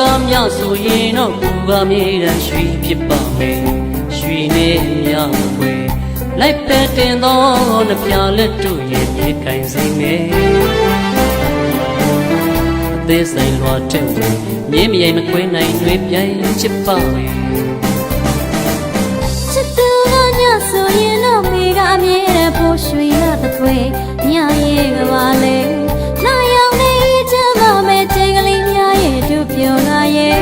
ကမြဆိုရင်တော့သူကမြေတမ်းရွှေဖြစ်ပါမယ်ရွှေနဲ့မြဖွယ်လိုက်ပဲတင်သောနှပြလက်တို့ရဲ့မြေကိုင်စိမ့်မယ်အသေးစိမ်လွှာတဲ့ဝင်မြင်းမြိုင်မခွဲနိုင်တွေပြိုင်ချစ်ပါမယ်ချစ်သူကညဆိုရင်တော့မိကအမြဲတမ်းပို့ရွှေရတဲ့ခွေညရဲ့ကပါလေနာယောင်နေချမ်းမမဲ့ချိန်ကလေးများရဲ့တို့ပြောလာရဲ့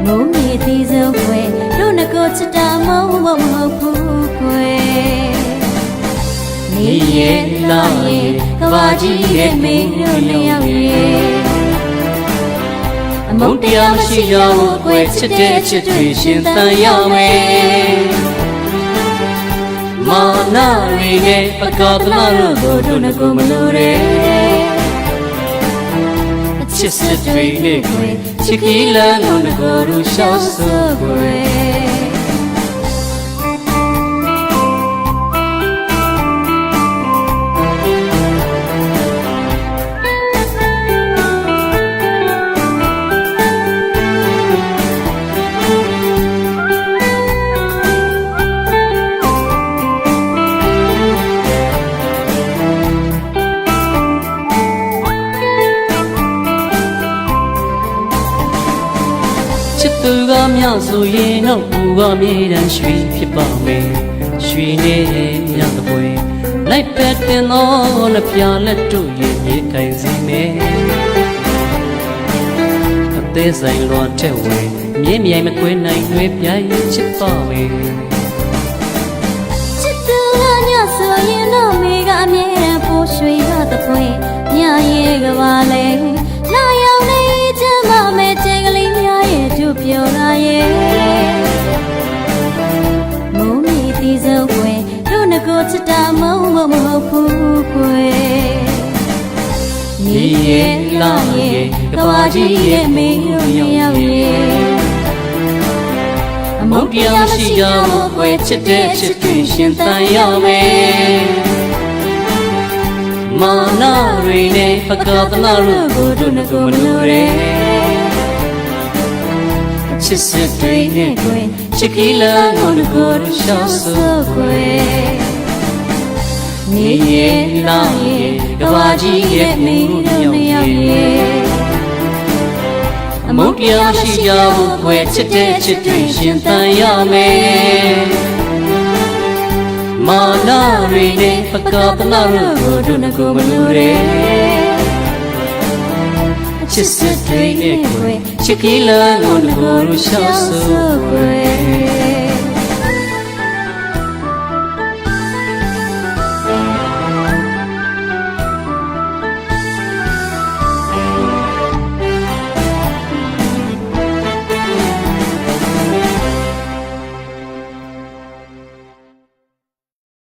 မုန်းမြေသီးစုံခွေတို့ငကိုချစ်တာမဟုတ်ဘူးခွေနေရဲ့လာရဲ့ကဘာကြီးရဲ့မင်းတို့လျောက်ရဲ့အမုန်းတရားမရှိရဘူးခွေချစ်တဲ့ချစ်တွေရှင်သန်ရမယ်မာနာရီရဲ့ပကပလာတို့တို့ငကိုမလို့တဲ့ချစ်စစ်တွေနဲ့ခွေချစ်ကီလန်တို့ငကိုရူရှောက်ဆိုခွေသူကမြဆိုရင်တော့သူကမြေတမ်းရွှေဖြစ်ပါမယ်ရွှေနဲ့မြသပွေလိုက်ပဲတင်သောနှပြလက်တို့ရဲ့မြေကိုင်စီမယ်အသေးစိမ်လွှာတဲ့ဝင်မြင်းမြိုင်မခွဲနိုင်တွေပြိုင်ချစ်ပါမယ်ချစ်သူကညဆိုရင်တော့မိကအမြဲတမ်းပို့ရွှေရတဲ့ခွေညရဲ့ကပါလေနာယောင်နေချမ်းမမဲ့ချိန်ကလေးများရဲ့တို့ပြောလာရဲ့မုန်းမြေသီးစုံခွေတို့ငကိုချစ်တာမဟုတ်ဘူးခွေနေရဲ့လာရဲ့ကဘာကြီးရဲ့မင်းတို့လျောက်ရဲ့အမုန်းတရားရှိရဘူးခွေချစ်တဲ့ချစ်တွေရှင်သန်ရမယ်မာနာရီနဲ့ပကပလာတို့ငကိုမလို့တဲ့ချစ်စစ်တွေနဲ့ခွေချစ်ကီလန်တို့ကိုရူရှောက်ဆိုခွေနေရဲ့လာရဲ့ကဘာကြီးရဲ့မင်းတို့လျောက်ရဲ့အမုန်းတရားရှိကြဘူးခွေချစ်တဲ့ချစ်တွေရှင်သန်ရမယ်မာနာရီနဲ့ပကပလာတို့ငကိုမလို့တဲ့ချစ်စစ်တွေနဲ့ခွေချစ်ကီလန်တို့ကိုရူရှောက်ဆိုခွေ